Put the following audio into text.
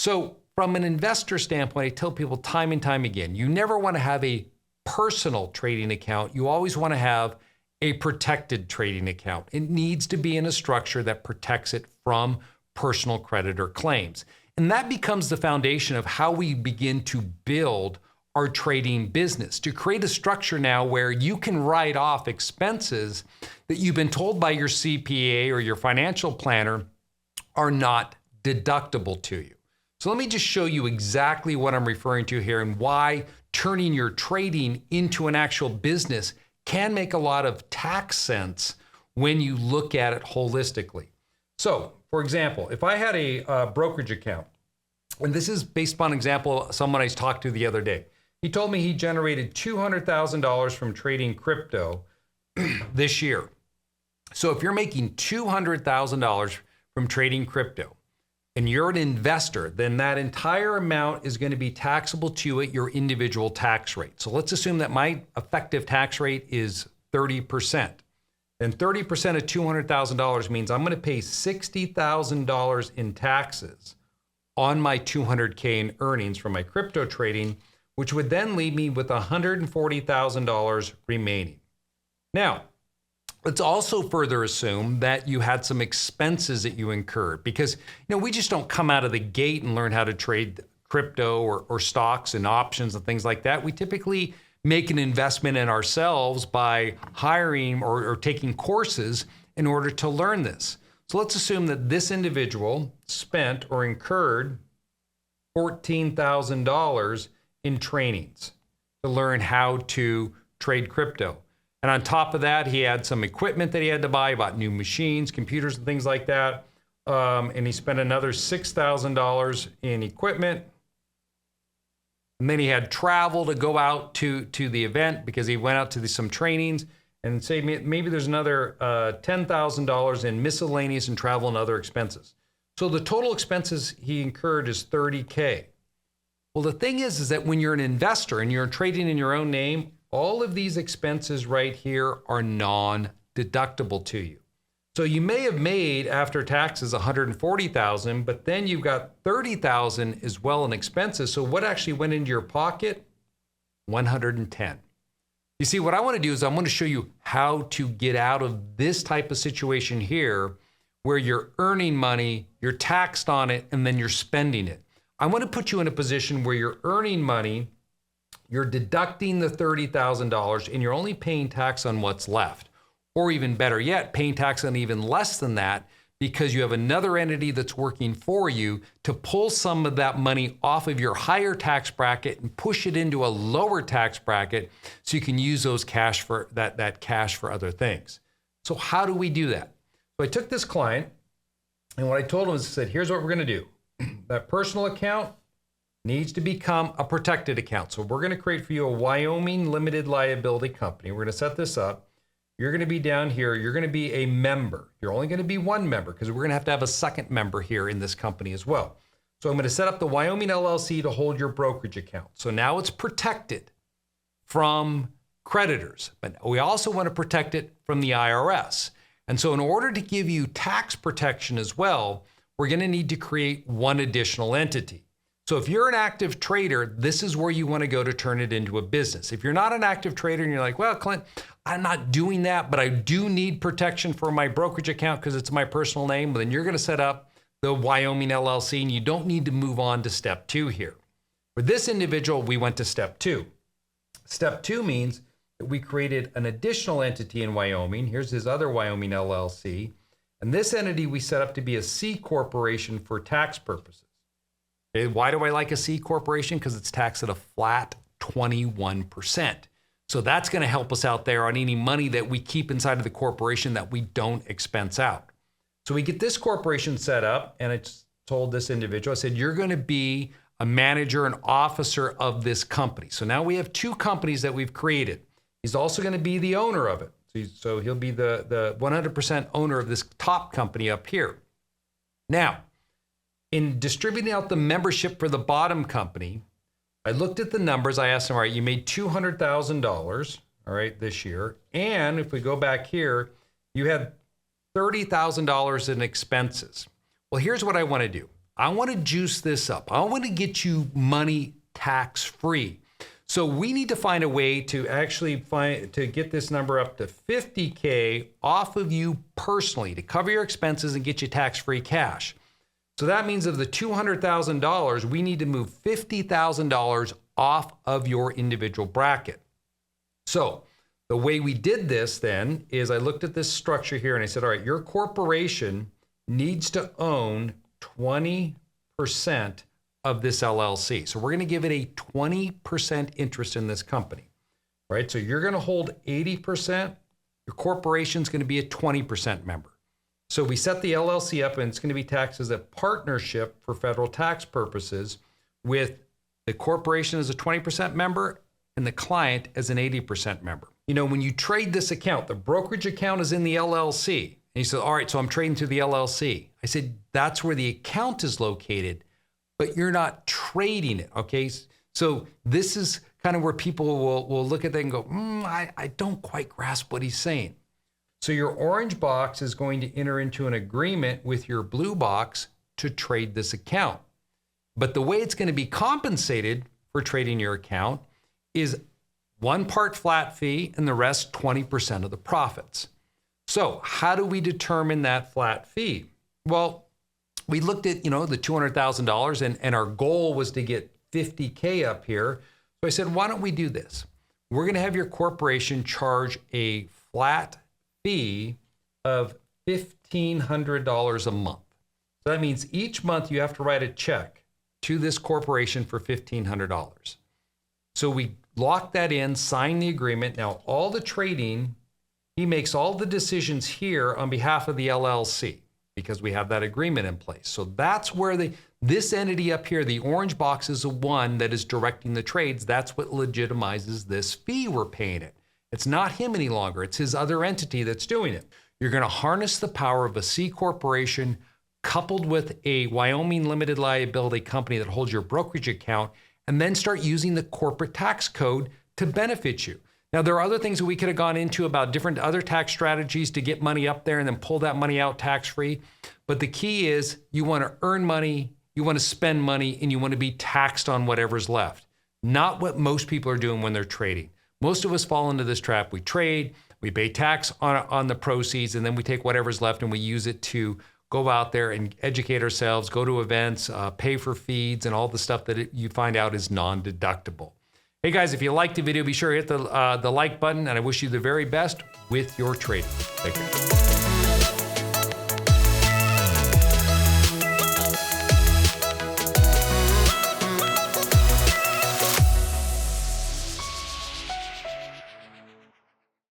So from an investor standpoint, I tell people time and time again, you never want to have a personal trading account. You always want to have a protected trading account. It needs to be in a structure that protects it from personal creditor claims. And that becomes the foundation of how we begin to build our trading business, to create a structure now where you can write off expenses that you've been told by your CPA or your financial planner are not deductible to you. So let me just show you exactly what I'm referring to here and why turning your trading into an actual business can make a lot of tax sense when you look at it holistically. So, for example, if I had a brokerage account, and this is based upon an example someone I talked to the other day. He told me he generated $200,000 from trading crypto this year. So if you're making $200,000 from trading crypto and you're an investor, then that entire amount is going to be taxable to you at your individual tax rate. So let's assume that my effective tax rate is 30%. And 30% of $200,000 means I'm going to pay $60,000 in taxes on my $200K in earnings from my crypto trading, which would then leave me with $140,000 remaining. Now, let's also further assume that you had some expenses that you incurred because, we just don't come out of the gate and learn how to trade crypto or stocks and options and things like that. We typically make an investment in ourselves by hiring or taking courses in order to learn this. So let's assume that this individual spent or incurred $14,000 in trainings to learn how to trade crypto. And on top of that, he had some equipment that he had to buy, he bought new machines, computers, and things like that. And he spent another $6,000 in equipment. And then he had travel to go out to the event because he went out to some trainings. And say maybe there's another $10,000 in miscellaneous and travel and other expenses. So the total expenses he incurred is $30K. Well, the thing is that when you're an investor and you're trading in your own name, all of these expenses right here are non-deductible to you. So you may have made after taxes $140,000, but then you've got $30,000 as well in expenses. So what actually went into your pocket? $110,000. You see, what I want to do is I want to show you how to get out of this type of situation here where you're earning money, you're taxed on it, and then you're spending it. I want to put you in a position where you're earning money, you're deducting the $30,000, and you're only paying tax on what's left. Or even better yet, paying tax on even less than that because you have another entity that's working for you to pull some of that money off of your higher tax bracket and push it into a lower tax bracket so you can use those cash for that cash for other things. So how do we do that? So I took this client and what I told him is I said, here's what we're going to do. That personal account needs to become a protected account. So we're going to create for you a Wyoming limited liability company. We're going to set this up. You're going to be down here. You're going to be a member. You're only going to be one member because we're going to have a second member here in this company as well. So I'm going to set up the Wyoming LLC to hold your brokerage account. So now it's protected from creditors, but we also want to protect it from the IRS. And so in order to give you tax protection as well, we're going to need to create one additional entity. So if you're an active trader, this is where you want to go to turn it into a business. If you're not an active trader and you're like, well, Clint, I'm not doing that, but I do need protection for my brokerage account because it's my personal name, then you're going to set up the Wyoming LLC and you don't need to move on to step 2 here. For this individual, we went to step 2. Step 2 means that we created an additional entity in Wyoming. Here's his other Wyoming LLC. And this entity we set up to be a C corporation for tax purposes. Okay, why do I like a C corporation? Because it's taxed at a flat 21%. So that's going to help us out there on any money that we keep inside of the corporation that we don't expense out. So we get this corporation set up, and I told this individual, I said, you're going to be a manager and officer of this company. So now we have 2 companies that we've created. He's also going to be the owner of it. So he'll be the 100% owner of this top company up here. Now, in distributing out the membership for the bottom company, I looked at the numbers. I asked him, all right, you made $200,000, all right, this year. And if we go back here, you had $30,000 in expenses. Well, here's what I want to do. I want to juice this up. I want to get you money tax-free. So we need to find a way to actually get this number up to $50K off of you personally to cover your expenses and get you tax-free cash. So that means of the $200,000, we need to move $50,000 off of your individual bracket. So the way we did this then is I looked at this structure here and I said, all right, your corporation needs to own 20% of this LLC. So we're going to give it a 20% interest in this company, right? So you're going to hold 80%. Your corporation's going to be a 20% member. So we set the LLC up and it's going to be taxed as a partnership for federal tax purposes with the corporation as a 20% member and the client as an 80% member. You know, when you trade this account, the brokerage account is in the LLC. And you said, all right, so I'm trading through the LLC. I said, that's where the account is located, but you're not trading it, okay? So this is kind of where people will look at that and go, I don't quite grasp what he's saying. So your orange box is going to enter into an agreement with your blue box to trade this account. But the way it's going to be compensated for trading your account is one part flat fee and the rest 20% of the profits. So how do we determine that flat fee? Well, we looked at, the $200,000 and our goal was to get 50K up here. So I said, why don't we do this? We're going to have your corporation charge a flat fee of $1,500 a month. So that means each month you have to write a check to this corporation for $1,500. So we lock that in, sign the agreement. Now all the trading, he makes all the decisions here on behalf of the LLC because we have that agreement in place. So that's where this entity up here, the orange box, is the one that is directing the trades. That's what legitimizes this fee we're paying it. It's not him any longer. It's his other entity that's doing it. You're going to harness the power of a C corporation coupled with a Wyoming limited liability company that holds your brokerage account, and then start using the corporate tax code to benefit you. Now, there are other things that we could have gone into about different other tax strategies to get money up there and then pull that money out tax-free. But the key is you want to earn money, you want to spend money, and you want to be taxed on whatever's left. Not what most people are doing when they're trading. Most of us fall into this trap. We trade, we pay tax on the proceeds, and then we take whatever's left and we use it to go out there and educate ourselves, go to events, pay for feeds, and all the stuff that you find out is non-deductible. Hey guys, if you liked the video, be sure to hit the like button, and I wish you the very best with your trading. Take care.